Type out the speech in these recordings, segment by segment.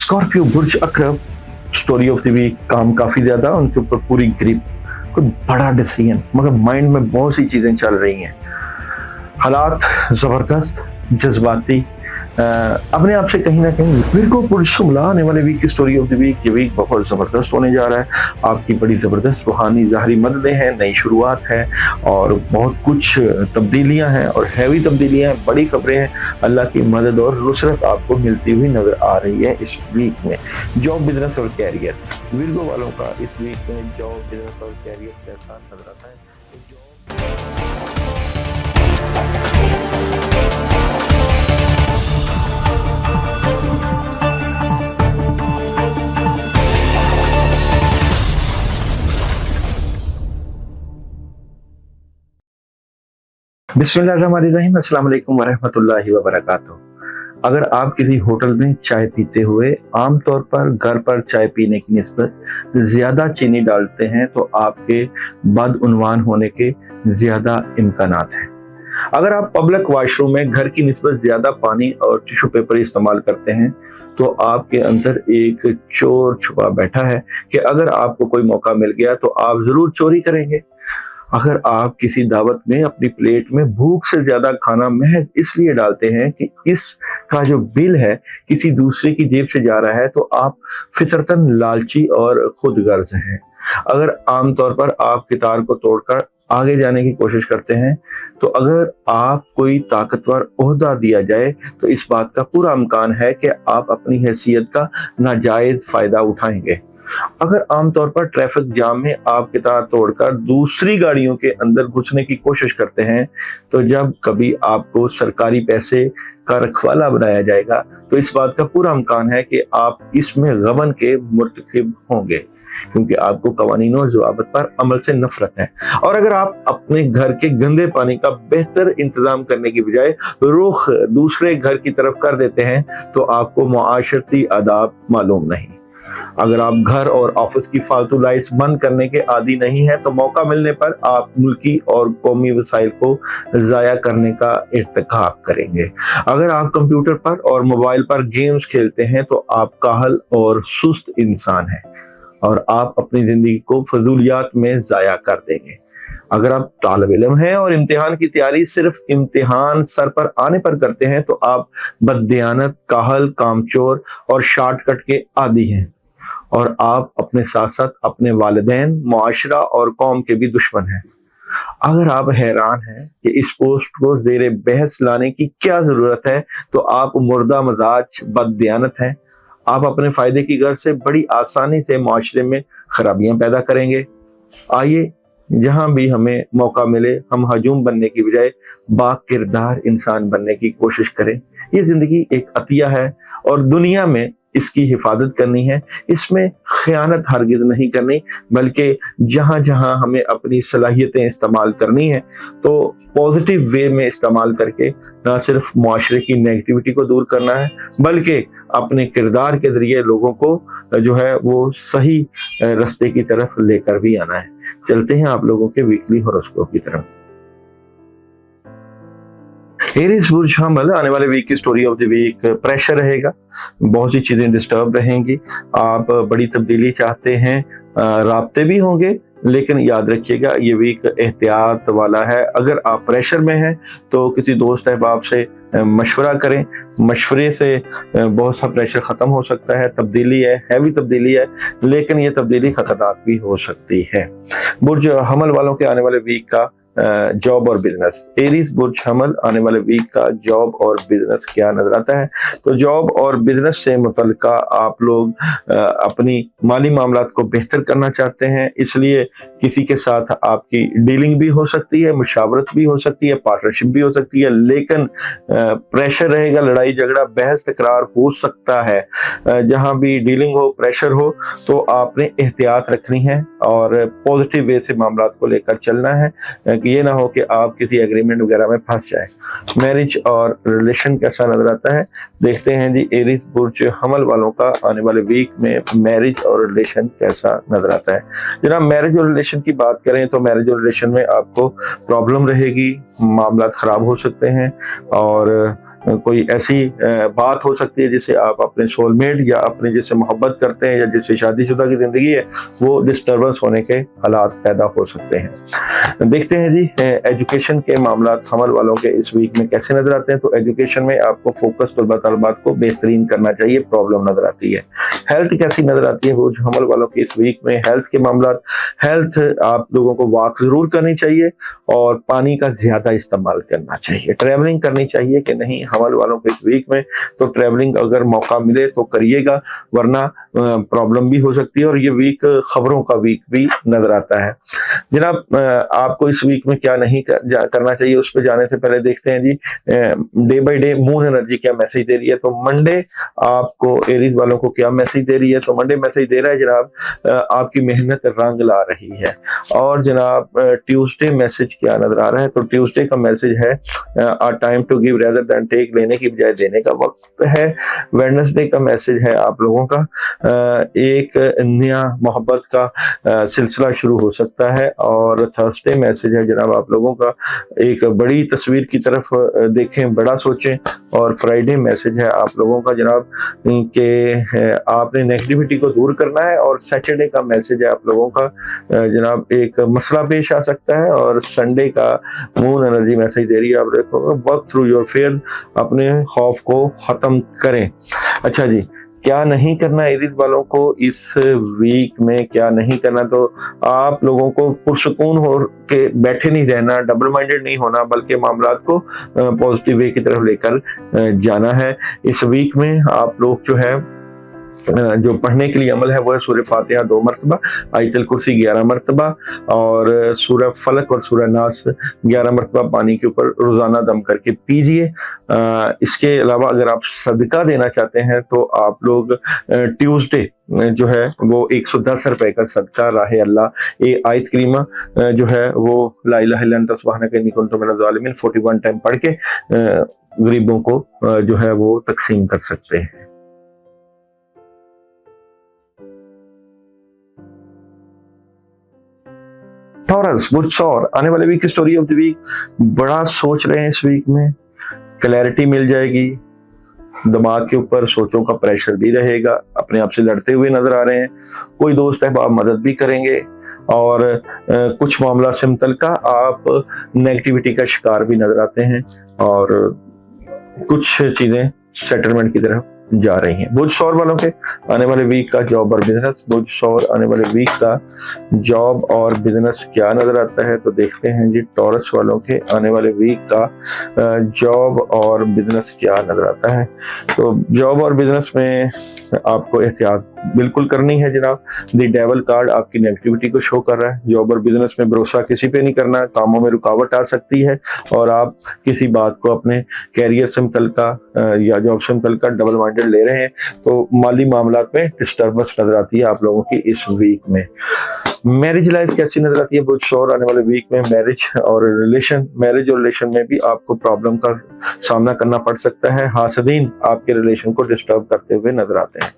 Scorpio बुर्ज अकरब, story of the week, काम काफी ज्यादा, उनके ऊपर पूरी ग्रिप, कोई बड़ा डिसीजन, मगर माइंड में बहुत सी चीजें चल रही हैं, हालात जबरदस्त, जज्बाती, अपने आप से कहीं ना कहीं। विर्गो बुर्ज शिमला आने वाले वीक की स्टोरी ऑफ द वीक, ये वीक बहुत ज़बरदस्त होने जा रहा है। आपकी बड़ी ज़बरदस्त रूहानी ज़ाहरी मददें हैं, नई शुरुआत है और बहुत कुछ तब्दीलियां हैं और हैवी तब्दीलियां हैं, बड़ी खबरें हैं। अल्लाह की मदद और नुसरत आपको मिलती हुई नज़र आ रही है इस वीक में। जॉब, बिजनेस और कैरियर, विर्गो वालों का इस वीक में जॉब, बिजनेस और कैरियर कैसा नजर आता है? बिस्मिल्लाहिर्रहमानिर्रहीम, अस्सलाम वालेकुम वरहमतुल्लाहि वबरकातुहू। अगर आप किसी होटल में चाय पीते हुए आमतौर पर घर पर चाय पीने की निस्बत ज़्यादा चीनी डालते हैं तो आपके बदउन्वान होने के ज़्यादा इम्कानात हैं। अगर आप पब्लिक वॉशरूम में घर की निस्बत ज़्यादा पानी और टिश्यू पेपर इस्तेमाल करते हैं तो आपके अंदर एक चोर छुपा बैठा है कि अगर आपको कोई मौका मिल गया तो आप ज़रूर चोरी करेंगे। अगर आप किसी दावत में अपनी प्लेट में भूख से ज्यादा खाना महज इसलिए डालते हैं कि इसका जो बिल है किसी दूसरे की जेब से जा रहा है तो आप फितरतन लालची और खुदगर्ज हैं। अगर आमतौर पर आप कितार को तोड़कर आगे जाने की कोशिश करते हैं तो अगर आप कोई ताकतवर ओहदा दिया जाए तो इस बात का पूरा इम्कान है कि आप अपनी हैसियत का नाजायज फायदा उठाएंगे। अगर आमतौर पर ट्रैफिक जाम में आप कितार तोड़कर दूसरी गाड़ियों के अंदर घुसने की कोशिश करते हैं तो जब कभी आपको सरकारी पैसे का रखवाला बनाया जाएगा तो इस बात का पूरा इम्कान है कि आप इसमें गबन के मुर्तकिब होंगे, क्योंकि आपको कवानीनों ज़वाबित पर अमल से नफरत है। और अगर आप अपने घर के गंदे पानी का बेहतर इंतजाम करने की बजाय रुख दूसरे घर की तरफ कर देते हैं तो आपको मुआशरती आदाब मालूम नहीं। अगर आप घर और ऑफिस की फालतू लाइट्स बंद करने के आदी नहीं है तो मौका मिलने पर आप मुल्की और कौमी वसाइल को ज़ाया करने का इर्तिकाब करेंगे। अगर आप कंप्यूटर पर और मोबाइल पर गेम्स खेलते हैं तो आप काहल और सुस्त इंसान हैं और आप अपनी ज़िंदगी को फजूलियात में ज़ाया कर देंगे। अगर आप तालिब इल्म हैं और इम्तिहान की तैयारी सिर्फ इम्तिहान सर पर आने पर करते हैं तो आप बददियानत, काहल, कामचोर और शॉर्टकट के आदी हैं और आप अपने साथ साथ अपने वालिदैन, मुआशरा और कौम के भी दुश्मन हैं। अगर आप हैरान हैं कि इस पोस्ट को ज़ेरे बहस लाने की क्या जरूरत है तो आप मुर्दा मजाज बददियानत हैं। आप अपने फायदे की गर्ज से बड़ी आसानी से मुआशरे में खराबियां पैदा करेंगे। आइए, जहां भी हमें मौका मिले हम हजूम बनने की बजाय बाकिरदार इंसान बनने की कोशिश करें। ये जिंदगी एक अतिया है और दुनिया में इसकी हिफाजत करनी है। इसमें खयानत हरगिज नहीं करनी, बल्कि जहां जहां हमें अपनी सलाहियतें इस्तेमाल करनी है तो पॉजिटिव वे में इस्तेमाल करके ना सिर्फ मुआशरे की नेगेटिविटी को दूर करना है बल्कि अपने किरदार के जरिए लोगों को जो है वो सही रास्ते की तरफ लेकर भी आना है। चलते हैं आप लोगों के वीकली हॉरोस्कोप की तरफ। एरीज बुर्ज हमल आने वाले वीक की story of the week, pressure रहेगा, बहुत सी चीजें डिस्टर्ब रहेंगी, आप बड़ी तब्दीली चाहते हैं, राब्ते भी होंगे, लेकिन याद रखिएगा ये वीक एहतियात वाला है। अगर आप प्रेशर में हैं तो किसी दोस्त अहबाब से मशवरा करें, मशवरे से बहुत सा प्रेशर ख़त्म हो सकता है। तब्दीली है, हैवी तब्दीली है, लेकिन ये तब्दीली खतरनाक भी हो सकती है। बुर्ज हमल वालों के आने वाले वीक का जॉब और बिजनेस, एरीज बुर्ज हमल आने वाले वीक का जॉब और बिजनेस क्या नजर आता है? तो जॉब और बिजनेस से मुतल्लिका आप लोग अपनी माली मामलात को बेहतर करना चाहते हैं, इसलिए किसी के साथ आपकी डीलिंग भी हो सकती है, मुशावरत भी हो सकती है, पार्टनरशिप भी हो सकती है, लेकिन प्रेशर रहेगा, लड़ाई झगड़ा बहस तकरार हो सकता है। जहां भी डीलिंग हो, प्रेशर हो तो आपने एहतियात रखनी है और पॉजिटिव वे से मामलात को लेकर चलना है कि ये ना हो कि आप किसी एग्रीमेंट वगैरह में फंस जाए। मैरिज और रिलेशन कैसा नजर आता है देखते हैं जी। एरीज बुर्ज हमल वालों का आने वाले वीक में मैरिज और रिलेशन कैसा नजर आता है? जनाब, मैरिज और रिलेशन की बात करें तो मैरिज और रिलेशन में आपको प्रॉब्लम रहेगी, मामला खराब हो सकते हैं और कोई ऐसी बात हो सकती है जिसे आप अपने सोलमेट या अपने जिससे मोहब्बत करते हैं या जिससे शादीशुदा की ज़िंदगी है वो डिस्टर्बेंस होने के हालात पैदा हो सकते हैं। देखते हैं जी एजुकेशन के मामला हमल वालों के इस वीक में कैसे नजर आते हैं। तो एजुकेशन में आपको फोकस तलबा तलबात को बेहतरीन करना चाहिए, प्रॉब्लम नजर आती है। हेल्थ कैसी नजर आती है वो हमल वालों के इस वीक में? हेल्थ के मामला, हेल्थ आप लोगों को वॉक जरूर करनी चाहिए और पानी का ज्यादा इस्तेमाल करना चाहिए। ट्रैवलिंग करनी चाहिए कि नहीं हमल वालों के इस वीक में? तो ट्रैवलिंग अगर मौका मिले तो करिएगा, वरना प्रॉब्लम भी हो सकती है और ये वीक खबरों का वीक भी नजर आता है। जनाब आपको इस वीक में क्या नहीं करना चाहिए उस पर जाने से पहले देखते हैं जी day by day moon energy क्या मैसेज दे रही है। तो मंडे आपको एरीज वालों को क्या मैसेज दे रही है? तो मंडे मैसेज दे रहा है जनाब आपकी मेहनत रंग ला रही है। और जनाब ट्यूसडे मैसेज क्या नजर आ रहा है? तो ट्यूसडे का मैसेज है a time to give rather than take, लेने की बजाय देने का वक्त है। वेडनेसडे का मैसेज है आप लोगों का एक नया मोहब्बत का सिलसिला शुरू हो सकता है। और थर्सडे मैसेज है जनाब आप लोगों का एक बड़ी तस्वीर की तरफ देखें, बड़ा सोचें। और फ्राइडे मैसेज है आप लोगों का जनाब कि आपने नेगेटिविटी को दूर करना है। और सैटरडे का मैसेज है आप लोगों का जनाब एक मसला पेश आ सकता है। और संडे का मून एनर्जी मैसेज दे रही है आप देखो वर्क थ्रू योर फेयर, अपने खौफ को खत्म करें। अच्छा जी, क्या नहीं करना एरीज वालों को इस वीक में? क्या नहीं करना? तो आप लोगों को पुरसुकून हो के बैठे नहीं रहना, डबल माइंडेड नहीं होना, बल्कि मामलात को पॉजिटिव वे की तरफ लेकर जाना है। इस वीक में आप लोग जो है जो पढ़ने के लिए अमल है वो है सूरह फातिहा 2 मरतबा, आयतुल कुर्सी 11 मरतबा और सूरह फलक और सूरह नास 11 मरतबा पानी के ऊपर रोजाना दम करके पीजिए। इसके अलावा अगर आप सदका देना चाहते हैं तो आप लोग ट्यूसडे जो है वो 110 रुपए का सदका राह अल्लाह ये आयत करीमा जो है वो ला इलाहा इल्ला अंता सुब्हानका इन्नी कुन्तु मिनज़ ज़ालिमीन 41 टाइम पढ़ के गरीबों को जो है वो तकसीम कर सकते हैं। टॉरस बुर्सौर आने वाले वीक की स्टोरी ऑफ द वीक, बड़ा सोच रहे हैं इस वीक में, क्लैरिटी मिल जाएगी, दिमाग के ऊपर सोचों का प्रेशर भी रहेगा, अपने आप से लड़ते हुए नजर आ रहे हैं, कोई दोस्त अहबाब मदद भी करेंगे और कुछ मामला से मुतल्लिका आप नेगेटिविटी का शिकार भी नजर आते हैं और कुछ चीजें सेटलमेंट की तरफ जा रही हैं। बुर्ज सौर वालों के आने वाले वीक का जॉब और बिजनेस, बुर्ज सौर आने वाले वीक का जॉब और बिजनेस क्या नजर आता है? तो देखते हैं जी टॉरस वालों के आने वाले वीक का जॉब और बिजनेस क्या नजर आता है। तो जॉब और बिजनेस में आपको एहतियात बिल्कुल करनी है जनाब। द डेविल कार्ड आपकी नेगेटिविटी को शो कर रहा है। जॉब और बिजनेस में भरोसा किसी पे नहीं करना, कामों में रुकावट आ सकती है और आप किसी बात को अपने कैरियर से मुतल्लिका या जॉब से मुतल्लिका डबल माइंडेड ले रहे हैं तो माली मामलात में डिस्टर्बेंस नजर आती है आप लोगों की इस वीक में। मैरिज लाइफ कैसी नजर आती है बुर्ज सौर आने वाले वीक में? मैरिज और रिलेशन में भी आपको प्रॉब्लम का सामना करना पड़ सकता है। हासदीन आपके रिलेशन को डिस्टर्ब करते हुए नजर आते हैं।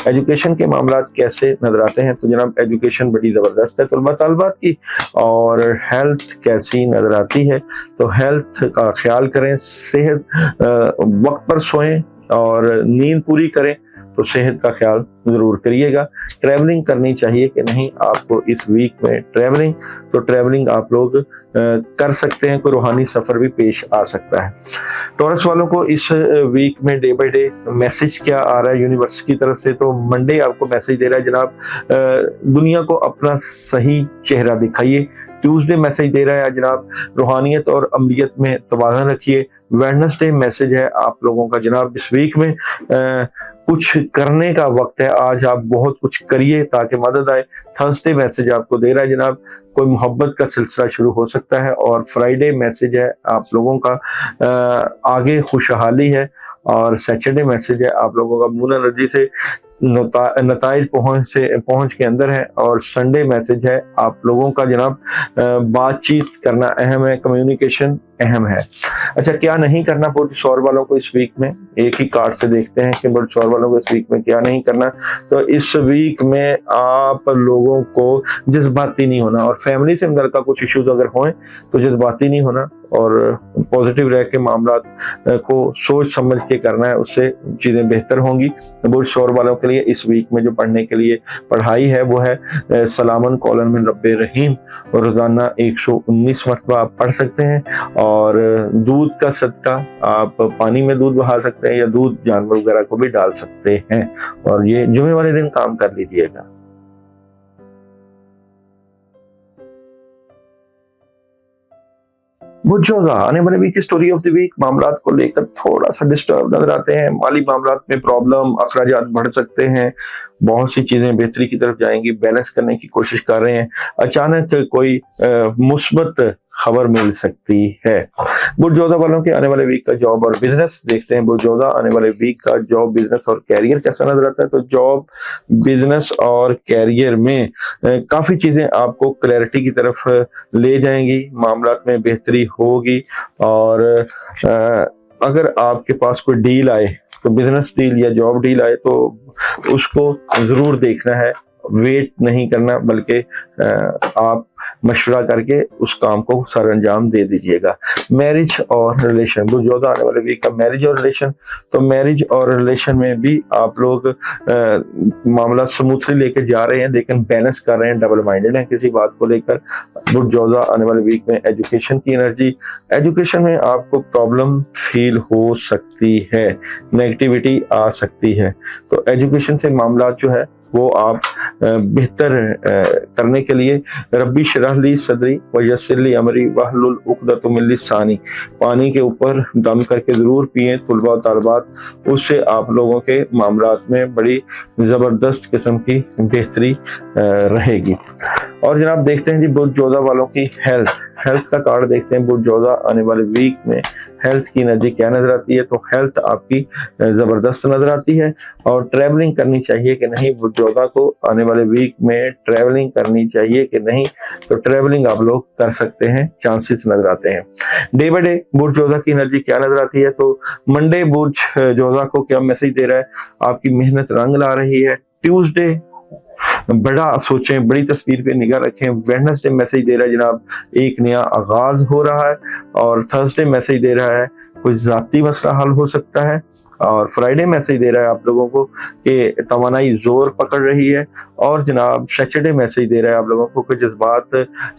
एजुकेशन के मामला कैसे नजर आते हैं? तो जनाब एजुकेशन बड़ी जबरदस्त है तलबा तलबात की। और हेल्थ कैसी नजर आती है? तो हेल्थ का ख्याल करें, सेहत वक्त पर सोएं और नींद पूरी करें तो सेहत का ख्याल जरूर करिएगा। ट्रैवलिंग करनी चाहिए कि नहीं आपको इस वीक में? ट्रैवलिंग तो ट्रैवलिंग आप लोग कर सकते हैं, कोई रूहानी सफर भी पेश आ सकता है। टॉरस वालों को इस वीक में डे बाय डे मैसेज क्या आ रहा है यूनिवर्स की तरफ से? तो मंडे आपको मैसेज दे रहा है जनाब दुनिया को अपना सही चेहरा दिखाइए। ट्यूसडे मैसेज दे रहा है जनाब रूहानियत और अमलियत में तवाज़ुन रखिए। वेडनेसडे मैसेज है आप लोगों का जनाब इस वीक में कुछ करने का वक्त है, आज आप बहुत कुछ करिए ताकि मदद आए। थर्सडे मैसेज आपको दे रहा है जनाब कोई मोहब्बत का सिलसिला शुरू हो सकता है। और फ्राइडे मैसेज है आप लोगों का आगे खुशहाली है। और सैटरडे मैसेज है आप लोगों का मून एनर्जी से नताइज पहुंच के अंदर है। और संडे मैसेज है आप लोगों का जनाब बातचीत करना अहम है, कम्युनिकेशन अहम है। अच्छा, क्या नहीं करना बुर्ज सौर वालों को इस वीक में? एक ही कार्ड से देखते हैं कि बुर्ज सौर वालों को इस वीक में क्या नहीं करना। तो इस वीक में आप लोगों को जज्बाती नहीं होना और फैमिली से मुतल्लिका कुछ इश्यूज अगर हों तो जज्बाती नहीं होना और पॉजिटिव रह के मामला को सोच समझ के करना है, उससे चीज़ें बेहतर होंगी। बुर्ज शोर वालों के लिए इस वीक में जो पढ़ने के लिए पढ़ाई है वो है सलामन कौलन मिन रब्बे रहीम, और रोज़ाना 119 मरतबा आप पढ़ सकते हैं। और दूध का सदका, आप पानी में दूध बहा सकते हैं या दूध जानवर वगैरह को भी डाल सकते हैं, और ये जुमे वाले दिन काम कर लीजिएगा। बुर्ज जोधा आने वाले वीक की स्टोरी ऑफ द वीक, मामलात को लेकर थोड़ा सा डिस्टर्ब नजर आते हैं, माली मामलात में प्रॉब्लम, अखराजात बढ़ सकते हैं, बहुत सी चीजें बेहतरी की तरफ जाएंगी, बैलेंस करने की कोशिश कर रहे हैं, अचानक कोई मुस्बत खबर मिल सकती है। बुर्ज जोधा वालों के आने वाले वीक का जॉब और बिजनेस देखते हैं। बुर्ज जोधा आने वाले वीक का जॉब, बिजनेस और कैरियर कैसा नजर आता है? तो जॉब, बिजनेस और कैरियर में काफी चीजें आपको क्लैरिटी की तरफ ले जाएंगी, मामलात में बेहतरी होगी। और अगर आपके पास कोई डील आए, तो बिजनेस डील या जॉब डील आए, तो उसको जरूर देखना है, वेट नहीं करना, बल्कि आप मशवरा करके उस काम को सर अंजाम दे दीजिएगा। मैरिज और रिलेशन, बुर्ज जोधा आने वाले वीक का मैरिज और रिलेशन, तो मैरिज और रिलेशन में भी आप लोग मामला स्मूथली लेके जा रहे हैं, लेकिन बैलेंस कर रहे हैं, डबल माइंडेड हैं किसी बात को लेकर। बुर्ज जोधा आने वाले वीक में एजुकेशन की एनर्जी, एजुकेशन में आपको प्रॉब्लम फील हो सकती है, नेगेटिविटी आ सकती है, तो एजुकेशन से मामला जो है वो आप बेहतर करने के लिए रब्बी शरह ली सदरी व यस्सिर ली अमरी वहलुल उक़दतम मिन लिसानी, पानी के ऊपर दम करके ज़रूर पिएं तुलबा तालबात, उससे आप लोगों के मामलात में बड़ी ज़बरदस्त किस्म की बेहतरी रहेगी। और जनाब देखते हैं जी बुर्ज जोधा वालों की हेल्थ का कार्ड देखते हैं। बुर्ज जोधा आने वाले वीक में हेल्थ की एनर्जी क्या नजर आती है? तो हेल्थ आपकी जबरदस्त नजर आती है। और ट्रैवलिंग करनी चाहिए कि नहीं, बुर्ज जोधा को आने वाले वीक में ट्रैवलिंग करनी चाहिए कि नहीं? तो ट्रैवलिंग आप लोग कर सकते हैं, चांसेस नजर आते हैं। डे बाय डे बुर्ज जोधा की एनर्जी क्या नजर आती है? तो मंडे बुर्ज जोधा को क्या मैसेज दे रहा है? आपकी मेहनत रंग ला रही है। ट्यूसडे बड़ा सोचें, बड़ी तस्वीर पे निगाह रखें। वेडनेसडे मैसेज दे रहा है जनाब एक नया आगाज हो रहा है। और थर्सडे मैसेज दे रहा है कोई जाती मसला हल हो सकता है। और फ्राइडे मैसेज दे रहा है आप लोगों को कि तवानाई जोर पकड़ रही है। और जनाब सैटरडे मैसेज दे रहा है आप लोगों को कि जज्बात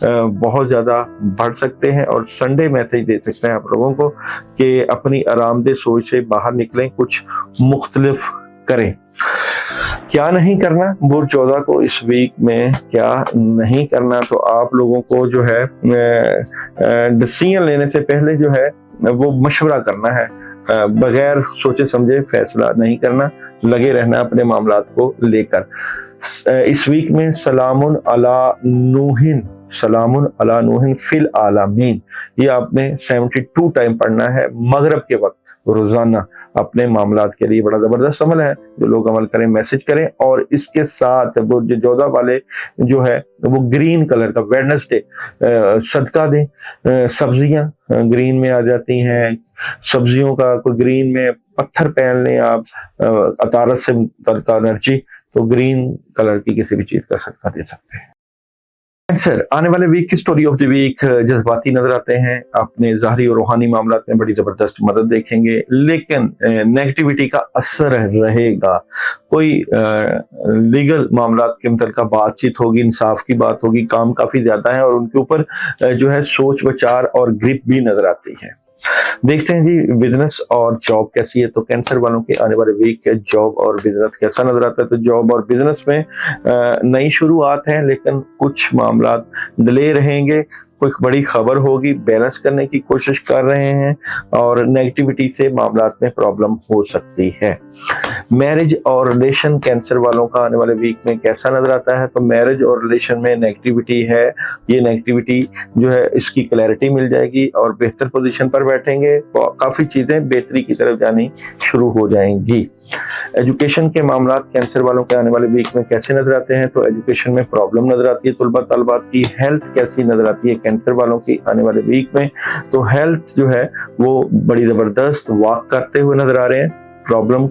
बहुत ज़्यादा बढ़ सकते हैं। और संडे मैसेज दे सकते हैं आप लोगों को कि अपनी आरामदेह सोच से बाहर निकलें, कुछ मुख्तलिफ करें। क्या नहीं करना बुर्ज जोधा को इस वीक में, क्या नहीं करना? तो आप लोगों को जो है डिसीजन लेने से पहले जो है वो मशवरा करना है, बगैर सोचे समझे फैसला नहीं करना, लगे रहना अपने मामलात को लेकर। इस वीक में सलामुन अला नूहिन फिल आलामीन, ये आपने 72 टाइम पढ़ना है मगरिब के वक्त रोजाना अपने मामलात के लिए। बड़ा जबरदस्त अमल है, जो लोग अमल करें, मैसेज करें। और इसके साथ बुर्ज जोधा वाले जो है वो ग्रीन कलर का वेडनेसडे सदका दें। सब्जियां ग्रीन में आ जाती हैं, सब्जियों का कोई ग्रीन में पत्थर पहन लें आप, अतारत से का एनर्जी, तो ग्रीन कलर की किसी भी चीज का सदका दे सकते हैं। कैंसर आने वाले वीक की स्टोरी ऑफ द वीक, जज्बाती नजर आते हैं, अपने ज़ाहरी और रूहानी मामलात में बड़ी जबरदस्त मदद देखेंगे, लेकिन नेगेटिविटी का असर रहेगा। कोई लीगल मामलात के मतलब बातचीत होगी, इंसाफ की बात होगी, काम काफी ज्यादा है और उनके ऊपर जो है सोच विचार और ग्रिप भी नजर आती है। देखते हैं जी बिजनेस और जॉब कैसी है। तो कैंसर वालों के आने वाले वीक के जॉब और बिजनेस कैसा नजर आता है? तो जॉब और बिजनेस में नई शुरुआत है, लेकिन कुछ मामला डिले रहेंगे, कोई बड़ी खबर होगी, बैलेंस करने की कोशिश कर रहे हैं और नेगेटिविटी से मामलात में प्रॉब्लम हो सकती है। मैरिज और रिलेशन कैंसर वालों का आने वाले वीक में कैसा नजर आता है? तो मैरिज और रिलेशन में नेगेटिविटी है, ये नेगेटिविटी जो है इसकी क्लैरिटी मिल जाएगी और बेहतर पोजीशन पर बैठेंगे, तो काफी चीजें बेहतरी की तरफ जानी शुरू हो जाएंगी। एजुकेशन के मामला कैंसर वालों के आने वाले वीक में कैसे नजर आते हैं? तो एजुकेशन में प्रॉब्लम नजर आती है तुलबा तलबात की। हेल्थ कैसी नजर आती है कैंसर वालों की आने वाले वीक में? तो हेल्थ जो है वो बड़ी जबरदस्त वॉक करते हुए नजर आ रहे हैं, प्रॉब्लम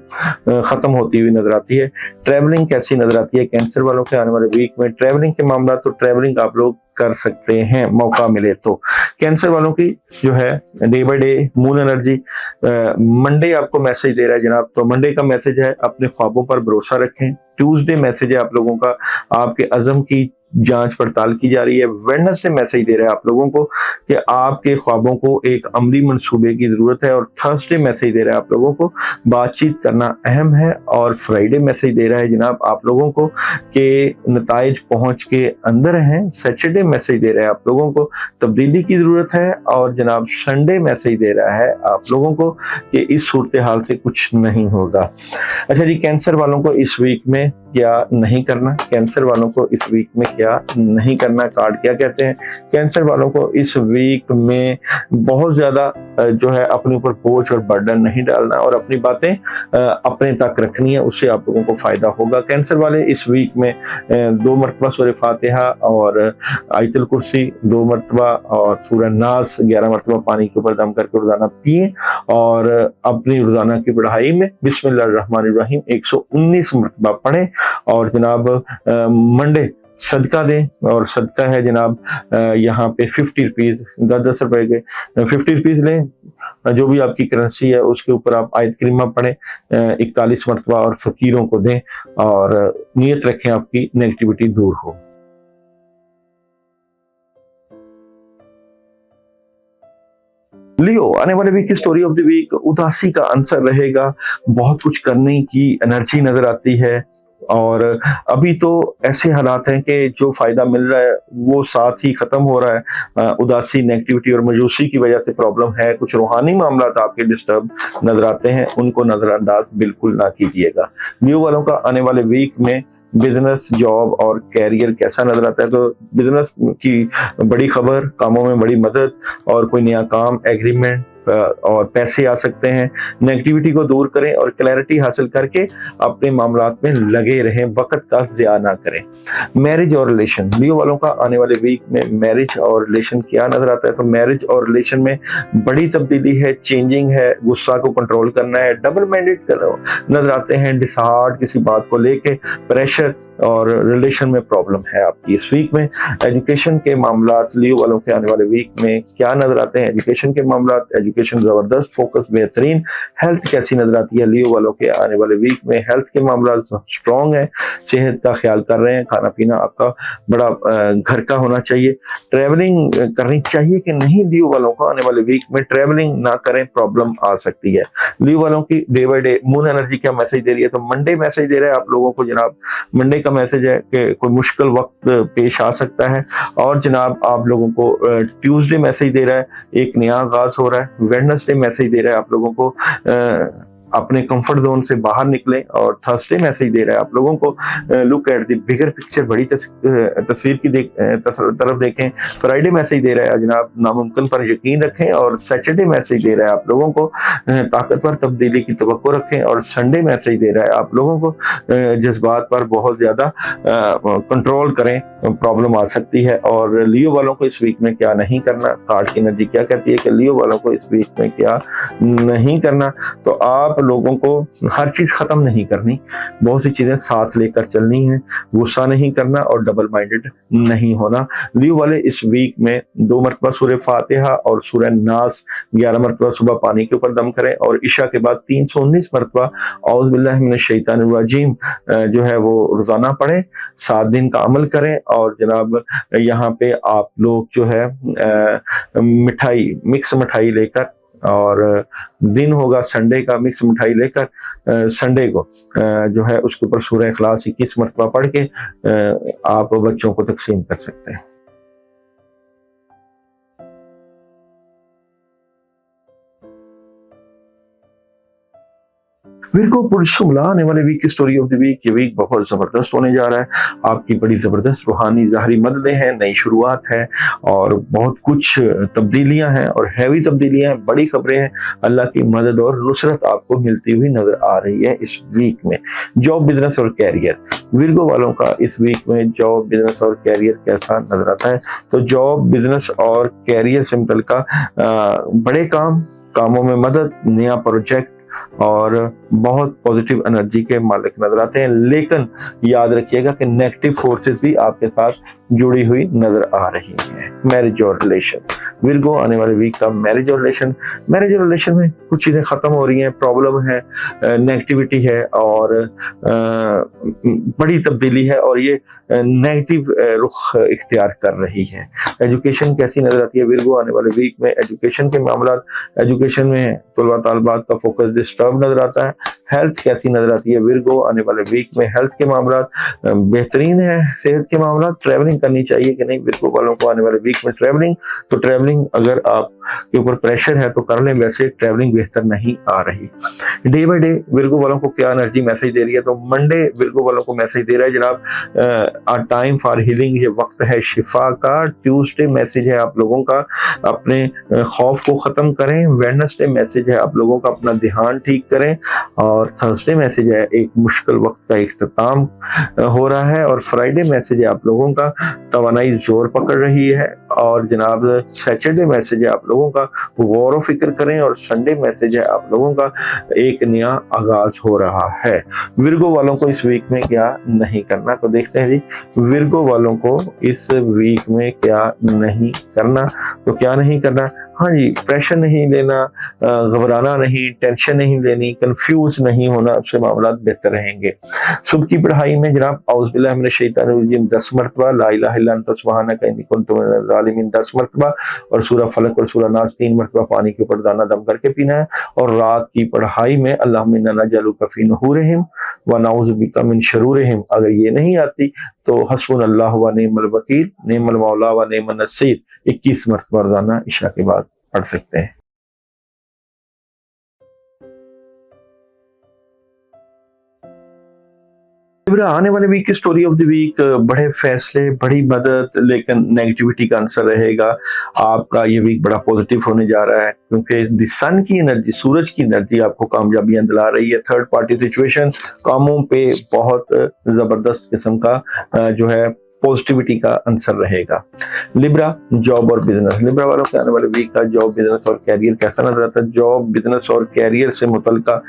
खत्म होती हुई नजर आती है। ट्रैवलिंग कैसी नजर आती है कैंसर वालों के आने वाले वीक में? ट्रैवलिंग के मामला तो ट्रैवलिंग आप लोग कर सकते हैं मौका मिले तो। कैंसर वालों की जो है day by day moon energy, Monday आपको मैसेज दे रहा है जनाब, तो मंडे का मैसेज है अपने ख्वाबों पर भरोसा रखें। ट्यूसडे मैसेज है आप लोगों का आपके अज़म की जांच पड़ताल की जा रही है। वेडनेसडे मैसेज दे रहा है आप लोगों को कि आपके ख्वाबों को एक अमली मंसूबे की जरूरत है। और थर्सडे मैसेज दे रहा है आप लोगों को बातचीत करना अहम है। और फ्राइडे मैसेज दे रहा है जनाब आप लोगों को कि नताइज पहुंच के अंदर हैं। सैटरडे मैसेज दे रहा है आप लोगों को तब्दीली की जरूरत है। और जनाब संडे मैसेज दे रहा है आप लोगों को कि इस सूरत हाल से कुछ नहीं होगा। अच्छा जी, कैंसर वालों को इस वीक में क्या नहीं करना? कैंसर वालों को इस वीक में क्या नहीं करना? कार्ड क्या कहते हैं? कैंसर वालों को इस वीक में बहुत ज्यादा जो है अपने ऊपर बोझ और बर्डन नहीं डालना और अपनी बातें अपने तक रखनी है, उससे आप लोगों को फायदा होगा। कैंसर वाले इस वीक में 2 मरतबा सूरह फातिहा और आयतुल कुर्सी 2 मरतबा और सूरह नास 11 मरतबा पानी के ऊपर दम करके रोजाना पिए और अपनी रोजाना की पढ़ाई में बिस्मिल्लाहिर्रहमानिर्रहीम 119 मरतबा पढ़ें। और जनाब मंडे सदका दें और सदका है जनाब यहाँ पे 50 रुपीज 10 रुपए के 50 रुपीज लें, जो भी आपकी करेंसी है उसके ऊपर आप आयत करीमा पढ़ें 41 मरतबा और फकीरों को दें और नियत रखें आपकी नेगेटिविटी दूर हो। लियो, आने वाले वीक की स्टोरी ऑफ द वीक उदासी का आंसर रहेगा। बहुत कुछ करने की एनर्जी नजर आती है और अभी तो ऐसे हालात हैं कि जो फायदा मिल रहा है वो साथ ही खत्म हो रहा है। उदासी, नेगेटिविटी और मायूसी की वजह से प्रॉब्लम है। कुछ रूहानी मामला आपके डिस्टर्ब नजर आते हैं, उनको नजरअंदाज बिल्कुल ना कीजिएगा। लियो वालों का आने वाले वीक में बिजनेस, जॉब और कैरियर कैसा नजर आता है? तो बिजनेस की बड़ी खबर, कामों में बड़ी मदद और कोई नया काम, एग्रीमेंट और पैसे आ सकते हैं। नेगेटिविटी को दूर करें और क्लैरिटी हासिल करके अपने मामलात में लगे रहें, वक्त का ज़िया ना करें। मैरिज और रिलेशन, लियो वालों का आने वाले वीक में मैरिज और रिलेशन क्या नजर आता है? तो मैरिज और रिलेशन में बड़ी तब्दीली है, चेंजिंग है, गुस्सा को कंट्रोल करना है, डबल माइंडेड नजर आते हैं, डिसहार्ड किसी बात को लेके, प्रेशर और रिलेशन में प्रॉब्लम है आपकी इस वीक में। एजुकेशन के मामलात लियो वालों के आने वाले वीक में क्या नजर आते हैं? एजुकेशन के मामलात, एजुकेशन जबरदस्त, फोकस बेहतरीन। हेल्थ कैसी नजर आती है लियो वालों के आने वाले वीक में? हेल्थ के मामलात स्ट्रॉन्ग है, सेहत का ख्याल कर रहे हैं, खाना पीना आपका बड़ा घर का होना चाहिए। ट्रैवलिंग करनी चाहिए कि नहीं? लियो वालों को आने वाले वीक में ट्रैवलिंग ना करें, प्रॉब्लम आ सकती है। लियो वालों की day by day moon energy क्या मैसेज दे रही है? तो मंडे मैसेज दे रहा है आप लोगों को जनाब, मंडे का मैसेज है कि कोई मुश्किल वक्त पेश आ सकता है। और जनाब आप लोगों को ट्यूसडे मैसेज दे रहा है एक नया आगाज हो रहा है। वेडनेसडे मैसेज दे रहा है आप लोगों को अपने कंफर्ट जोन से बाहर निकलें। और थर्सडे मैसेज दे रहा है आप लोगों को look at the bigger picture, बड़ी तस्वीर की तरफ देखें। फ्राइडे मैसेज दे रहा है जनाब नामुमकिन पर यकीन रखें। और सैटरडे मैसेज दे रहा है आप लोगों को ताकतवर तब्दीली की तवक्को रखें। और संडे मैसेज दे रहा है आप लोगों को जज्बात पर बहुत ज्यादा कंट्रोल करें, प्रॉब्लम आ सकती है। और लियो वालों को इस वीक में क्या नहीं करना? कार्ड की एनर्जी क्या कहती है कि लियो वालों को इस वीक में क्या नहीं करना? तो आप लोगों को हर चीज खत्म नहीं करनी, बहुत सी चीजें साथ लेकर चलनी है, गुस्सा नहीं करना और डबल माइंडेड नहीं होना। लियो वाले इस वीक में 2 मरतबा सूरह फातिहा और सूरह नास 11 मरतबा सुबह पानी के ऊपर दम करें और इशा के बाद 319 मरतबा औज़ु बिल्लाहि मिनश शैतानिर रजीम जो है वो रोजाना पढ़ें, 7 दिन का अमल करें। और जनाब यहाँ पे आप लोग जो है मिठाई, मिक्स मिठाई लेकर, और दिन होगा संडे का, मिक्स मिठाई लेकर संडे को जो है उसके ऊपर सूरह इखलास 21 मरतबा पढ़ के आप बच्चों को तकसीम कर सकते हैं। विर्गो पुरुषुमला आने वाले वीक की स्टोरी ऑफ द वीक। ये वीक बहुत जबरदस्त होने जा रहा है, आपकी बड़ी जबरदस्त रूहानी ज़ाहरी मददें हैं, नई शुरुआत है और बहुत कुछ तब्दीलियां हैं और हैवी तब्दीलियां हैं, बड़ी खबरें हैं। अल्लाह की मदद और नुसरत आपको मिलती हुई नजर आ रही है इस वीक में। जॉब, बिजनेस और कैरियर, विर्गो वालों का इस वीक में जॉब, बिजनेस और कैरियर कैसा नजर आता है? तो जॉब, बिजनेस और कैरियर से मुतल्लिका बड़े कामों में मदद, नया प्रोजेक्ट और बहुत पॉजिटिव एनर्जी के मालिक नजर आते हैं, लेकिन याद रखिएगा कि नेगेटिव फोर्सेस भी आपके साथ जुड़ी हुई नजर आ रही हैं। मैरिज और रिलेशन, विर्गो आने वाले वीक का मैरिज और रिलेशन में कुछ चीजें खत्म हो रही हैं, प्रॉब्लम है, नेगेटिविटी है और बड़ी तब्दीली है और ये नेगेटिव रुख इख्तियार कर रही है। एजुकेशन कैसी नजर आती है विर्गो आने वाले वीक में? एजुकेशन के मामला, एजुकेशन में तलबा तालिबात का फोकस डिस्टर्ब नजर आता है। हेल्थ कैसी नजर आती है विर्गो आने वाले वीक में? हेल्थ के मामला बेहतरीन है, सेहत के मामला, ट्रैवलिंग करनी चाहिए कि नहीं विर्गो वालों को आने वाले वीक में? ट्रैवलिंग अगर आप के ऊपर प्रेशर है तो कर लें, वैसे ट्रैवलिंग बेहतर नहीं आ रही। डे बाय डे विर्गो वालों को क्या एनर्जी मैसेज दे रही है? तो मंडे विर्गो वालों को मैसेज दे रहा है जनाब टाइम फॉर हीलिंग, ये वक्त है शिफा का। ट्यूसडे मैसेज है आप लोगों का अपने खौफ को खत्म करें। वेडनेसडे मैसेज है आप लोगों का अपना ध्यान ठीक करें और थर्सडे मैसेज है एक मुश्किल वक्त का इख्तिताम हो रहा है और फ्राइडे मैसेज है आप लोगों का तवानाई जोर पकड़ रही है और जनाब सैटरडे मैसेज है आप लोगों का गौर व फिक्र करें और संडे मैसेज है आप लोगों का एक नया आगाज हो रहा है। विर्गो वालों को इस वीक में क्या नहीं करना, तो देखते हैं जी विर्गो वालों को इस वीक में क्या नहीं करना। तो क्या नहीं करना? हाँ जी, प्रेशर नहीं लेना, घबराना नहीं, टेंशन नहीं लेनी, कंफ्यूज नहीं होना, आपसे मामला बेहतर रहेंगे। सुबह की पढ़ाई में जनाब औज़ बिल्लाहि मिनश शैतानिर रजीम 10 मरतबा, ला इलाहा इल्ला अंता सुब्हानका इन्नी कुन्तु मिनज़ ज़ालिमीन 10 मरतबा और सूरह फलक और सूरह नास 3 मरतबा पानी के ऊपर दाना दम करके पीना है। और रात की पढ़ाई में अल्लाहुम्मा इन्ना नजअलुका फ़ी नुहूरिहिम व नऊज़ु बिका मिन शुरूरिहिम, अगर ये नहीं आती तो हस्बुनल्लाहु व निअमल वकील, निअमल मौला व निअमन नसीर 21 मरतबा रोजाना इशा के बाद पढ़ सकते हैं। आने वाले वीक की स्टोरी ऑफ द वीक, बड़े फैसले, बड़ी मदद, लेकिन नेगेटिविटी का आंसर रहेगा। आपका ये वीक बड़ा पॉजिटिव होने जा रहा है क्योंकि द सन की एनर्जी, सूरज की एनर्जी आपको कामयाबियां दिला रही है। थर्ड पार्टी सिचुएशन, कामों पे बहुत जबरदस्त किस्म का जो है पॉजिटिविटी का आंसर रहेगा। लिब्रा, जॉब और बिजनेस, लिब्रा वालों के आने वाले वीक का जॉब, बिजनेस और कैरियर कैसा नजर आता है? जॉब, बिजनेस और कैरियर से मुतल्लिका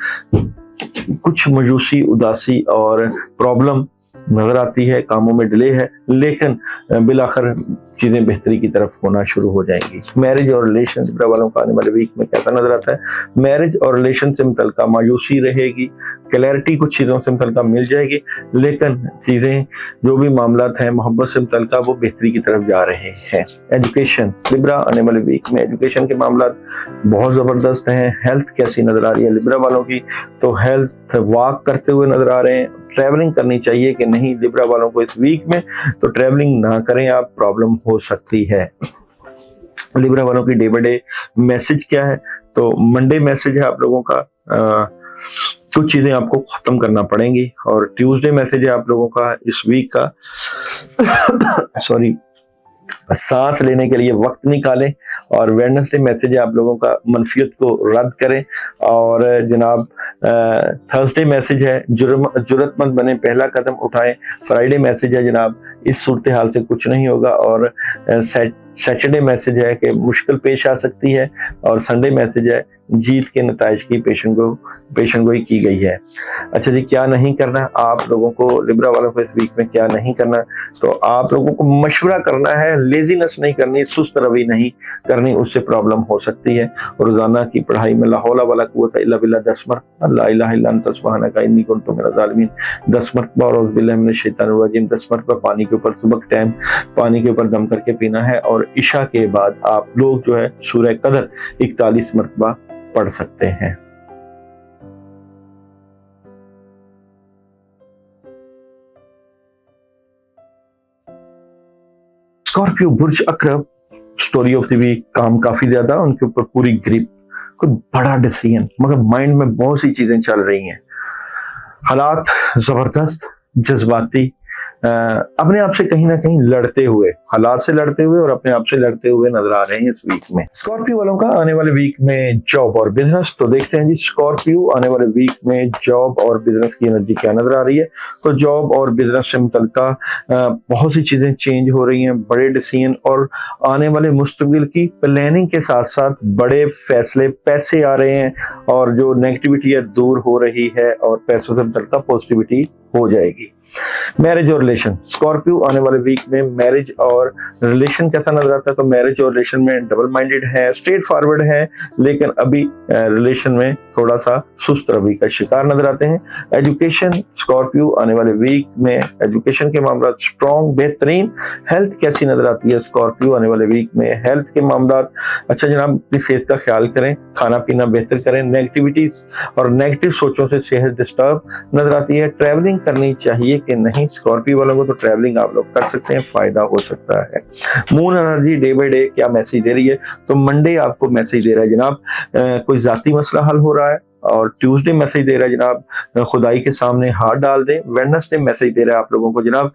कुछ मायूसी, उदासी और प्रॉब्लम नजर आती है, कामों में डिले है, लेकिन बिलाखिर चीजें बेहतरी की तरफ होना शुरू हो जाएंगी। मैरिज और रिलेशन, लिब्रा वालों का आने वाले वीक में कैसा नजर आता है? मैरिज और रिलेशन से मुतल्लिका मायूसी रहेगी, क्लैरिटी कुछ चीजों से मुतल्लिका मिल जाएगी, लेकिन चीजें जो भी मामला हैं मोहब्बत से मुतल्लिका वो बेहतरी की तरफ जा रहे हैं। एजुकेशन, लिब्रा आने वाले वीक में एजुकेशन के मामला बहुत जबरदस्त हैं। हेल्थ कैसी नजर आ रही है लिब्रा वालों की? तो हेल्थ वॉक करते हुए नजर आ रहे हैं। ट्रैवलिंग करनी चाहिए कि नहीं लिब्रा वालों को इस वीक में? तो ट्रैवलिंग ना करें आप, प्रॉब्लम हो सकती है। लिब्रा वालों की डे बाय डे मैसेज क्या है? तो मंडे मैसेज है आप लोगों का कुछ चीजें आपको खत्म करना पड़ेंगी और ट्यूसडे मैसेज है आप लोगों का इस वीक का सॉरी सांस लेने के लिए वक्त निकालें और वेडनेसडे मैसेज है आप लोगों का मनफियत को रद्द करें और जनाब थर्सडे मैसेज है जुर्रतमंद बने, पहला कदम उठाएं। फ्राइडे मैसेज है जनाब इस सूरत हाल से कुछ नहीं होगा और सैटरडे मैसेज है कि मुश्किल पेश आ सकती है और संडे मैसेज है जीत के नताइज की पेशनगोई की गई है। अच्छा जी, क्या नहीं करना आप लोगों को लिब्रा वालों को इस वीक में? क्या नहीं करना? तो आप लोगों को मशवरा करना है, लेजीनेस नहीं करनी, सुस्त रवि नहीं करनी, उससे प्रॉब्लम हो सकती है। रोजाना की पढ़ाई में ला हौला वला कुव्वता इल्ला बिल्लाह 10 मरतबा, ला इलाहा इल्ला अंता सुब्हानका इन्नी कुन्तु मिनज़ ज़ालिमीन 10 मरतबा और औज़ु बिल्लाहि मिनश शैतानिर रजीम 10 मरतबा पानी के ऊपर सुबह टाइम पानी के ऊपर दम करके पीना है। और इशा के बाद आप लोग जो है सूरह कदर 41 मरतबा पढ़ सकते हैं। स्कॉर्पियो, बुर्ज अकरब, स्टोरी ऑफ द वीक, काम काफी ज्यादा, उनके ऊपर पूरी ग्रिप, कोई बड़ा डिसीजन, मगर माइंड में बहुत सी चीजें चल रही हैं। हालात जबरदस्त, जज्बाती, अपने आप से कहीं ना कहीं लड़ते हुए, हालात से लड़ते हुए और अपने आप से लड़ते हुए नजर आ रहे हैं इस वीक में। स्कॉर्पियो वालों का आने वाले वीक में जॉब और बिजनेस, तो देखते हैं जी स्कॉर्पियो आने वाले वीक में जॉब और बिजनेस की एनर्जी क्या नजर आ रही है। तो जॉब और बिजनेस से मुतल्लिका बहुत सी चीजें चेंज हो रही हैं, बड़े डिसीजन और आने वाले मुस्तकबिल की प्लानिंग के साथ साथ बड़े फैसले, पैसे आ रहे हैं और जो नेगेटिविटी है दूर हो रही है और पैसों से बढ़कर पॉजिटिविटी हो जाएगी। मैरिज और रिलेशन, स्कॉर्पियो आने वाले वीक में मैरिज और रिलेशन कैसा नजर आता है? तो मैरिज और रिलेशन में डबल माइंडेड है, स्ट्रेट फॉरवर्ड है, लेकिन अभी रिलेशन में थोड़ा सा सुस्त रवि का शिकार नजर आते हैं। एजुकेशन, स्कॉर्पियो आने वाले वीक में एजुकेशन के मामला स्ट्रॉन्ग, बेहतरीन। हेल्थ कैसी नजर आती है? स्कॉर्पियो आने वाले वीक में हेल्थ के मामला अच्छा जनाब, अपनी सेहत का ख्याल करें, खाना पीना बेहतर करें, नेगेटिविटीज और नेगेटिव सोचों से सेहत डिस्टर्ब नजर आती है। ट्रैवलिंग करनी चाहिए कि नहीं? स्कॉर्पियो वालों को तो ट्रैवलिंग आप लोग कर सकते हैं, फायदा हो सकता है। Moon energy day by day क्या मैसेज दे रही है? तो मंडे आपको मैसेज दे रहा है जनाब कोई जाती मसला हल हो रहा है, और ट्यूसडे मैसेज दे रहा है जनाब खुदाई के सामने हाथ डाल दें। वेडनेसडे मैसेज दे रहा है आप लोगों को जनाब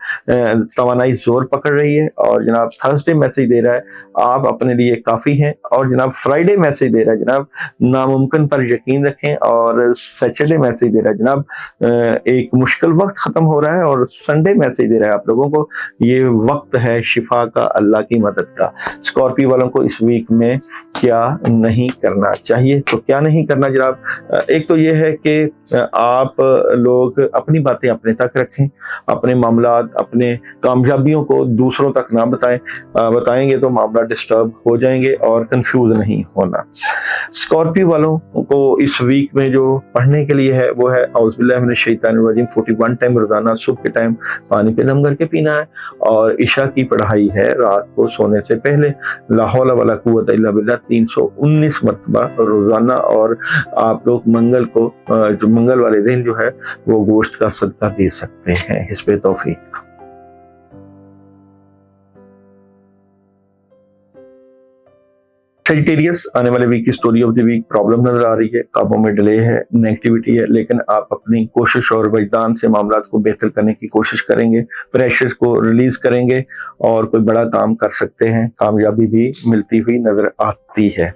तवानाई जोर पकड़ रही है, और जनाब थर्सडे मैसेज दे रहा है आप अपने लिए काफी हैं, और जनाब फ्राइडे मैसेज दे रहा है जनाब नामुमकिन पर यकीन रखें, और सैटरडे मैसेज दे रहा है जनाब एक मुश्किल वक्त खत्म हो रहा है, और संडे मैसेज दे रहा है आप लोगों को ये वक्त है शिफा का, अल्लाह की मदद का। स्कॉर्पियो वालों को इस वीक में क्या नहीं करना चाहिए? तो क्या नहीं करना जनाब, एक तो ये है कि आप लोग अपनी बातें अपने तक रखें, अपने मामलात, अपने कामयाबियों को दूसरों तक ना बताएं, बताएंगे तो मामला डिस्टर्ब हो जाएंगे, और कंफ्यूज नहीं होना। स्कॉर्पियो वालों को इस वीक में जो पढ़ने के लिए है वो है औज़ुबिल्लाहि मिनश शैतानिर रजीम 41 टाइम रोजाना सुबह के टाइम पानी पे दम करके पीना है, और इशा की पढ़ाई है रात को सोने से पहले ला हौला वला कुव्वता इल्ला बिल्लाह 319 मरतबा रोजाना। और आप लोग मंगल को जो मंगल वाले दिन जो है वो गोश्त का सदका दे सकते हैं। हिस्बे तौफीक। सेजिटेरियस आने वाले वीक की story of the week, problem नजर आ रही है, कामों में डिले है, नेगेटिविटी है, लेकिन आप अपनी कोशिश और वजदान से मामला को बेहतर करने की कोशिश करेंगे, प्रेशर को रिलीज करेंगे और कोई बड़ा काम कर सकते हैं, कामयाबी भी मिलती हुई नजर आती है।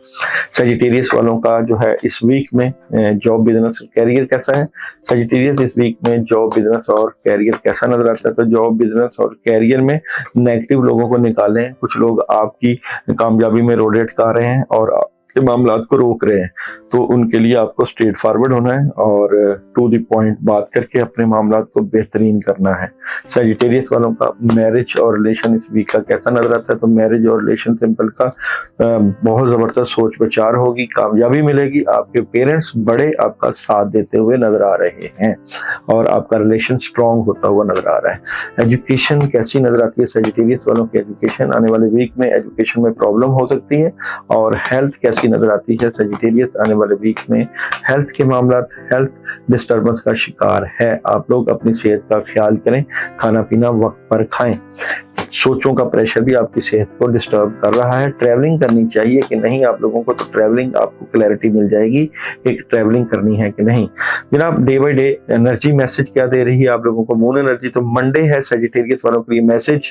सेजिटेरियस वालों का जो है इस वीक में जॉब, बिजनेस और कैरियर कैसा है? सेजिटेरियस इस वीक में जॉब, बिजनेस और कैरियर कैसा नजर आता है? तो जॉब, बिजनेस और कैरियर में नेगेटिव लोगों को निकालें। कुछ लोग आपकी कामयाबी में रोड अटका रहे हैं और आपके मामलात को रोक रहे हैं, तो उनके लिए आपको स्ट्रेट फॉरवर्ड होना है और टू द पॉइंट बात करके अपने मामलात को बेहतरीन करना है। सेजिटेरियस वालों का मैरिज और रिलेशन इस वीक का कैसा नजर आता है? तो मैरिज और रिलेशन सिंपल का बहुत जबरदस्त सोच विचार होगी, कामयाबी मिलेगी, आपके पेरेंट्स बड़े आपका साथ देते हुए नजर आ रहे हैं और आपका रिलेशन स्ट्रांग होता हुआ नजर आ रहा है। एजुकेशन कैसी नजर आती है? सेजिटेरियस वालों की एजुकेशन आने वाले वीक में एजुकेशन में प्रॉब्लम हो सकती है। और हेल्थ कैसी नजर आती है? सेजिटेरियस आने वाले वीक में हेल्थ के मामला, हेल्थ डिस्टर्बेंस का शिकार है। आप लोग अपनी सेहत का ख्याल करें, खाना पीना वक्त पर खाएं। सोचों का प्रेशर भी आपकी सेहत को डिस्टर्ब कर रहा है। ट्रैवलिंग करनी चाहिए कि नहीं आप लोगों को? तो ट्रैवलिंग आपको क्लैरिटी मिल जाएगी कि ट्रैवलिंग करनी है कि नहीं। जनाब day by day energy message क्या दे रही है आप लोगों को? मून एनर्जी तो मंडे है सेजिटेरियस वालों के लिए मैसेज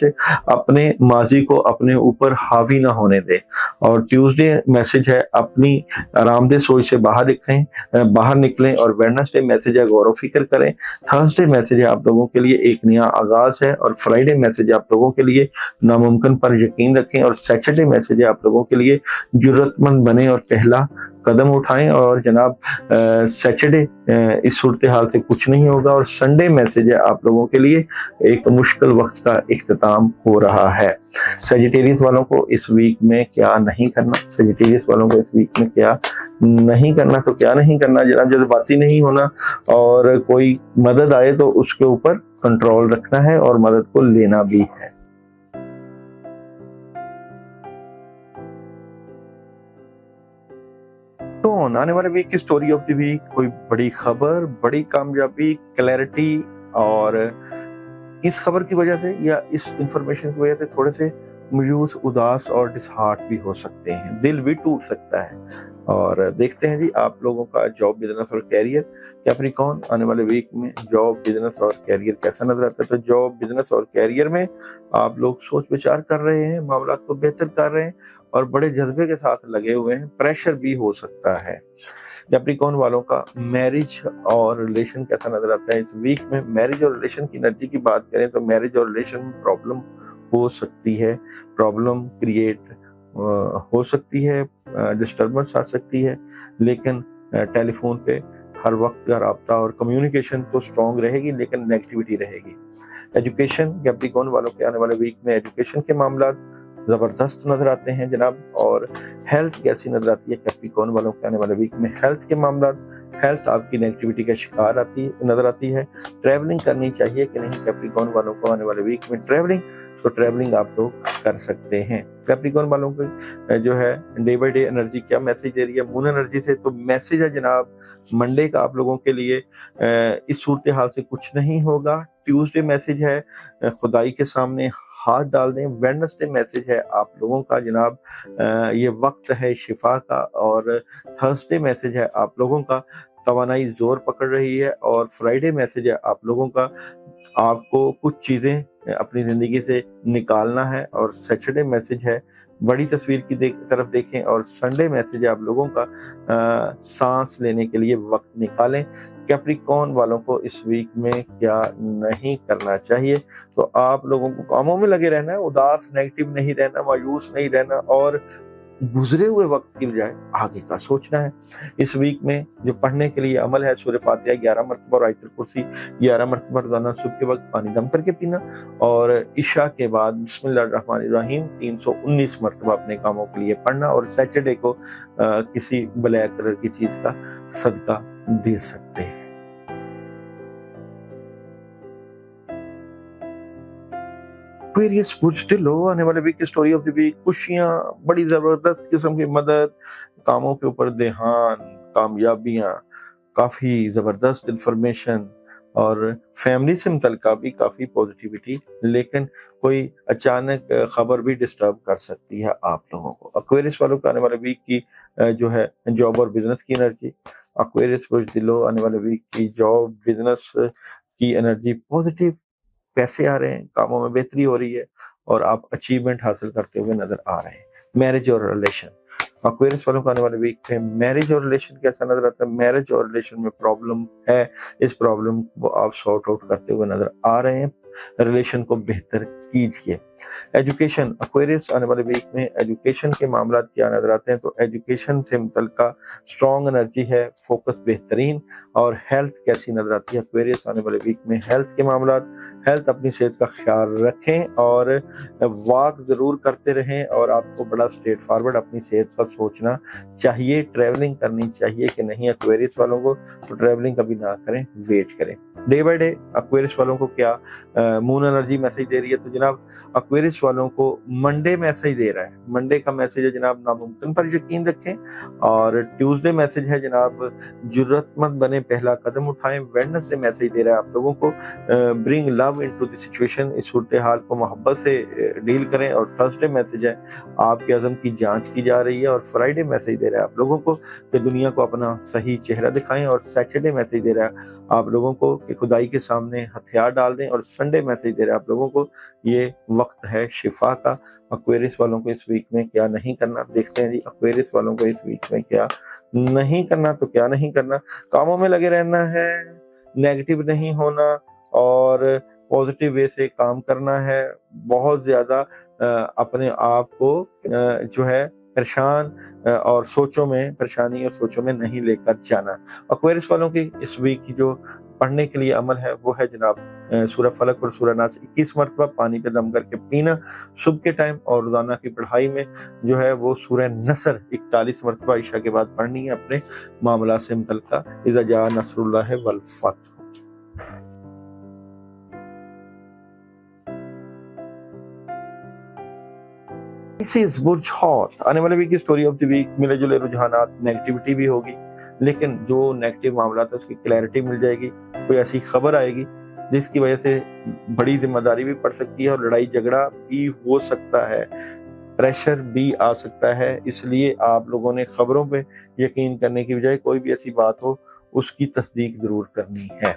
अपने माजी को अपने ऊपर हावी ना होने दे, और ट्यूसडे मैसेज है अपनी आरामदेह सोच से बाहर निकलें, और वेडनेसडे मैसेज है गौर फिक्र करें। थर्सडे मैसेज है आप लोगों के लिए एक नया आगाज है, और फ्राइडे मैसेज है आप लोगों के लिए नामुमकिन पर यकीन रखें, और सैटरडे मैसेज है आप लोगों के लिए जरूरतमंद बने और पहला कदम उठाएं। और जनाब सैटरडे इस सूरत हाल से कुछ नहीं होगा, और संडे मैसेज है आप लोगों के लिए एक मुश्किल वक्त का इख्तिताम हो रहा है। सेजिटेरियस वालों को इस वीक में क्या नहीं करना? सेजिटेरियस वालों को इस वीक में क्या नहीं करना? तो क्या नहीं करना जनाब, जज्बाती नहीं होना, और कोई मदद आए तो उसके ऊपर कंट्रोल रखना है और मदद को लेना भी है। तो आने वाले वीक की स्टोरी ऑफ द वीक, कोई बड़ी खबर, बड़ी कामयाबी, क्लैरिटी, और इस खबर की वजह से या इस इंफॉर्मेशन की वजह से थोड़े से मायूस, उदास और डिसहार्ट भी हो सकते हैं, दिल भी टूट सकता है। और देखते हैं जी आप लोगों का जॉब, बिजनेस और कैरियर, कैप्रिकॉर्न आने वाले वीक में जॉब, बिजनेस और कैरियर कैसा नजर आता है? तो जॉब, बिजनेस और कैरियर में आप लोग सोच विचार कर रहे हैं, मामला को बेहतर कर रहे हैं और बड़े जज्बे के साथ लगे हुए हैं, प्रेशर भी हो सकता है। कैप्रिकॉर्न वालों का मैरिज और रिलेशन कैसा नजर आता है इस वीक में? मैरिज और रिलेशन की एनर्जी की बात करें तो मैरिज और रिलेशन में प्रॉब्लम हो सकती है, प्रॉब्लम क्रिएट हो सकती है, डिस्टर्बेंस आ सकती है, लेकिन टेलीफोन पे हर वक्त का राब्ता और कम्युनिकेशन तो स्ट्रॉन्ग रहेगी, लेकिन नेगेटिविटी रहेगी। एजुकेशन, कैप्रिकॉर्न वालों के आने वाले वीक में एजुकेशन के मामला जबरदस्त नजर आते हैं जनाब। और हेल्थ कैसी नजर आती है कैप्रिकॉर्न वालों के आने वाले वीक में? हेल्थ के मामला, हेल्थ आपकी नेगेटिविटी का शिकार नजर आती है। ट्रैवलिंग करनी चाहिए कि नहीं कैप्रिकॉर्न वालों को आने वाले वीक में? ट्रैवलिंग, तो ट्रैवलिंग आप लोग कर सकते हैं। कैप्रिकॉर्न वालों को जो है डे बाय डे एनर्जी क्या मैसेज दे रही है मून एनर्जी से? तो मैसेज है जनाब मंडे का आप लोगों के लिए इस सूरत हाल से कुछ नहीं होगा। ट्यूसडे मैसेज है खुदाई के सामने हाथ डाल दें। वेडनेसडे मैसेज है आप लोगों का जनाब ये वक्त है शिफा का। और थर्सडे मैसेज है आप लोगों का तवानाई जोर पकड़ रही है। और फ्राइडे मैसेज है आप लोगों का आपको कुछ चीजें अपनी जिंदगी से निकालना है। और सैटरडे मैसेज है बड़ी तस्वीर की तरफ देखें। और संडे मैसेज है आप लोगों का सांस लेने के लिए वक्त निकालें। कैप्रिकॉर्न वालों को इस वीक में क्या नहीं करना चाहिए? तो आप लोगों को कामों में लगे रहना है, उदास नेगेटिव नहीं रहना, मायूस नहीं रहना, और गुजरे हुए वक्त की बजाय आगे का सोचना है। इस वीक में जो पढ़ने के लिए अमल है, सूरह फातिहा 11 मरतबा और आयतुल कुर्सी 11 मरतबा रोजाना सुबह के वक्त पानी दम करके पीना। और इशा के बाद बिस्मिल्लाहिर्रहमानिर्रहीम 319 मरतबा अपने कामों के लिए पढ़ना। और सैटरडे को किसी ब्लैक कलर की चीज का सदका दे सकते हैं। एक्वेरियस बुर्ज लो आने वाले वीक की स्टोरी ऑफ द वीक, खुशियां, बड़ी जबरदस्त किस्म की मदद, कामों के ऊपर ध्यान, कामयाबियां, काफी जबरदस्त इंफॉर्मेशन, और फैमिली से मुतल्लिका भी काफी पॉजिटिविटी, लेकिन कोई अचानक खबर भी डिस्टर्ब कर सकती है आप लोगों को। एक्वेरियस वालों को आने वाले वीक की जो है जॉब और बिजनेस की एनर्जी, एक्वेरियस बुर्ज लो आने वाले वीक की जॉब बिजनेस की एनर्जी पॉजिटिव, पैसे आ रहे हैं, कामों में बेहतरी हो रही है और आप अचीवमेंट हासिल करते हुए नजर आ रहे हैं। मैरिज और रिलेशन, एक्वेरियस वालों को आने वाले वीक में मैरिज और रिलेशन कैसा नजर आता है? मैरिज और रिलेशन में प्रॉब्लम है, इस प्रॉब्लम को आप सॉर्ट आउट करते हुए नजर आ रहे हैं। रिलेशन को बेहतर कीजिए। एजुकेशन, एक्वेरियस आने वाले वीक में एजुकेशन के मामला क्या नजर आते हैं? तो एजुकेशन से मुतल्लिका स्ट्रॉन्ग एनर्जी है, फोकस बेहतरीन। और हेल्थ कैसी नजर आती है एक्वेरियस आने वाले वीक में? हेल्थ के मामला, हेल्थ अपनी सेहत का ख्याल रखें और वॉक जरूर करते रहें। और आपको बड़ा स्ट्रेट फॉरवर्ड अपनी सेहत का सोचना चाहिए। ट्रैवलिंग करनी चाहिए कि नहीं एक्वेरियस वालों को? तो ट्रैवलिंग कभी ना करें, वेट करें। डे बाय डे एक्वेरियस वालों को क्या मून एनर्जी मैसेज दे रही है? तो जनाब एक्वेरियस वालों को मंडे मैसेज दे रहा है। मंडे का मैसेज है जनाब नामुमकिन पर यकीन रखें। और ट्यूसडे मैसेज है जनाब जुर्रतमंद बने, पहला कदम उठाएं। वेडनेसडे मैसेज दे रहा है आप लोगों को bring love into the situation, इस सूरत हाल को मोहब्बत से डील करें। और थर्सडे मैसेज है आपके अज़म की जांच की जा रही है। और फ्राइडे मैसेज दे रहा है आप लोगों को कि दुनिया को अपना सही चेहरा दिखाएं। और सैटरडे मैसेज दे रहा है आप लोगों को कि खुदाई के सामने हथियार डाल दें। और संडे मैसेज दे रहा है आप लोगों को ये वक्त है शिफा का। एक्वेरियस वालों को इस वीक में क्या नहीं करना, देखते हैं जी एक्वेरियस वालों को इस वीक में क्या नहीं करना। तो क्या नहीं करना? कामों में लगे रहना है, नेगेटिव नहीं होना और पॉजिटिव वे से काम करना है। बहुत ज्यादा अपने आप को जो है परेशान और सोचों में, परेशानी और सोचों में नहीं लेकर जाना। एक्वेरियस वालों की इस वीक की जो पढ़ने के लिए अमल है वो है जनाब सूरह फलक और सूरह नास 21 मरतबा पानी पे दम करके पीना सुबह के टाइम। और रोजाना की पढ़ाई में जो है वो सूरह नसर 41 मरतबा ईशा के बाद पढ़नी है अपने मामला से मुतल्लिका। इज़ा जा नसरुल्लाह वल फतह। इस बुर्ज हौत आने वाले वीक की स्टोरी ऑफ द वीक, मिले जुले रुझानात, नेगेटिविटी भी होगी, लेकिन जो नेगेटिव मामला है उसकी क्लैरिटी मिल जाएगी। कोई ऐसी खबर आएगी जिसकी वजह से बड़ी जिम्मेदारी भी पड़ सकती है और लड़ाई झगड़ा भी हो सकता है, प्रेशर भी आ सकता है। इसलिए आप लोगों ने खबरों पे यकीन करने की बजाय कोई भी ऐसी बात हो उसकी तस्दीक जरूर करनी है।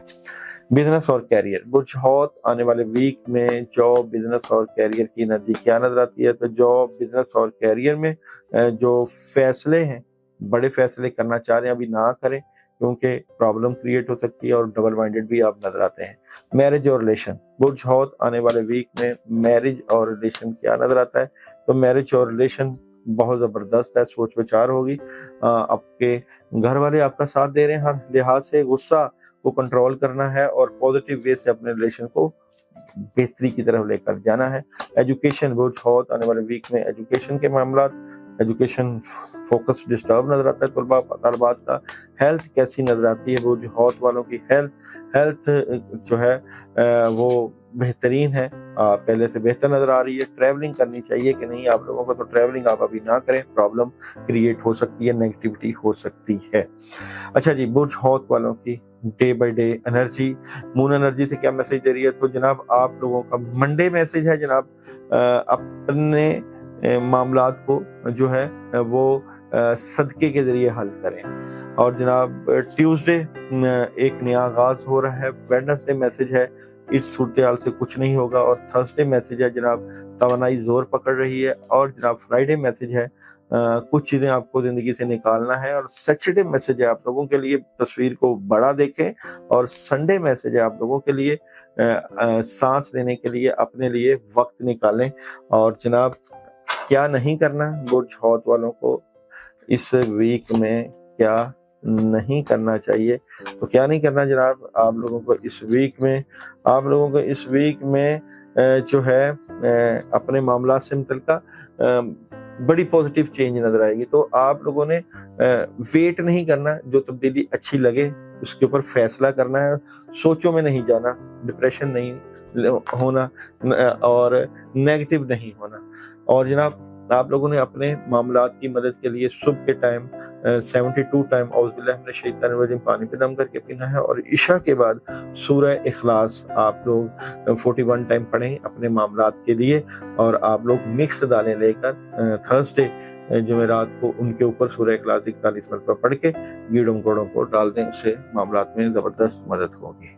बिजनेस और कैरियर, बुर्ज हौत आने वाले वीक में जॉब, बिजनेस और कैरियर की एनर्जी क्या नजर आती है? तो जॉब, बिजनेस और कैरियर में जो फैसले हैं बड़े फैसले करना चाह रहे हैं अभी ना करें, क्योंकि प्रॉब्लम क्रिएट हो सकती है और डबल माइंडेड भी आप नजर आते हैं। मैरिज और रिलेशन, बुर्ज हौत आने वाले वीक में मैरिज और रिलेशन क्या नजर आता है? तो मैरिज और रिलेशन बहुत जबरदस्त है, सोच विचार होगी। आपके घर वाले आपका साथ दे रहे हैं, हर लिहाज से गुस्सा को कंट्रोल करना है और पॉजिटिव वे से अपने रिलेशन को बेहतरी की तरफ लेकर जाना है। एजुकेशन, बुर्ज हौत आने वाले वीक में एजुकेशन के मामला, एजुकेशन फोकस डिस्टर्ब नजर आता है तलबात का। हेल्थ कैसी नजर आती है? बुर्ज हौत वालों की हेल्थ जो है वो बेहतरीन है, पहले से बेहतर नजर आ रही है। ट्रैवलिंग करनी चाहिए कि नहीं आप लोगों को? तो ट्रैवलिंग आप अभी ना करें, प्रॉब्लम क्रिएट हो सकती है, नेगेटिविटी हो सकती है। अच्छा जी, बुर्ज हौत वालों की day by day energy, moon energy से क्या मैसेज दे रही है? तो जनाब आप लोगों का मंडे मैसेज है जनाब, अपने मामलात को जो है वो सदके के जरिए हल करें। और जनाब ट्यूसडे एक नया आगाज हो रहा है। वेडनेसडे मैसेज है इस सूरत हाल से कुछ नहीं होगा। और थर्सडे मैसेज है जनाब तवानाई जोर पकड़ रही है। और जनाब फ्राइडे मैसेज है कुछ चीजें आपको जिंदगी से निकालना है। और सैटरडे मैसेज है आप लोगों के लिए तस्वीर को बड़ा देखें। और संडे मैसेज है आप लोगों के लिए सांस लेने के लिए अपने लिए वक्त निकालें। और जनाब क्या नहीं करना बुर्ज हौत वालों को इस वीक में, क्या नहीं करना चाहिए? तो क्या नहीं करना जनाब आप लोगों को इस वीक में? आप लोगों को इस वीक में जो है अपने मामला से मुतल्लिका बड़ी पॉजिटिव चेंज नजर आएगी। तो आप लोगों ने वेट नहीं करना, जो तब्दीली अच्छी लगे उसके ऊपर फैसला करना है। सोचों में नहीं जाना, डिप्रेशन नहीं होना और नेगेटिव नहीं होना। और जनाब आप लोगों ने अपने मामलात की मदद के लिए सुबह के टाइम 72 टाइम औज़ुबिल्लाहि पानी पे दम करके पीना है। और इशा के बाद सूरह इखलास आप लोग 41 टाइम पढ़ें अपने मामलात के लिए। और आप लोग मिक्स दालें लेकर थर्सडे जुमेरात को उनके ऊपर सूरह इखलास 41 मरतबा पढ़ के कीड़ों मकोड़ों को डाल दें, उससे मामलात में जबरदस्त मदद होगी।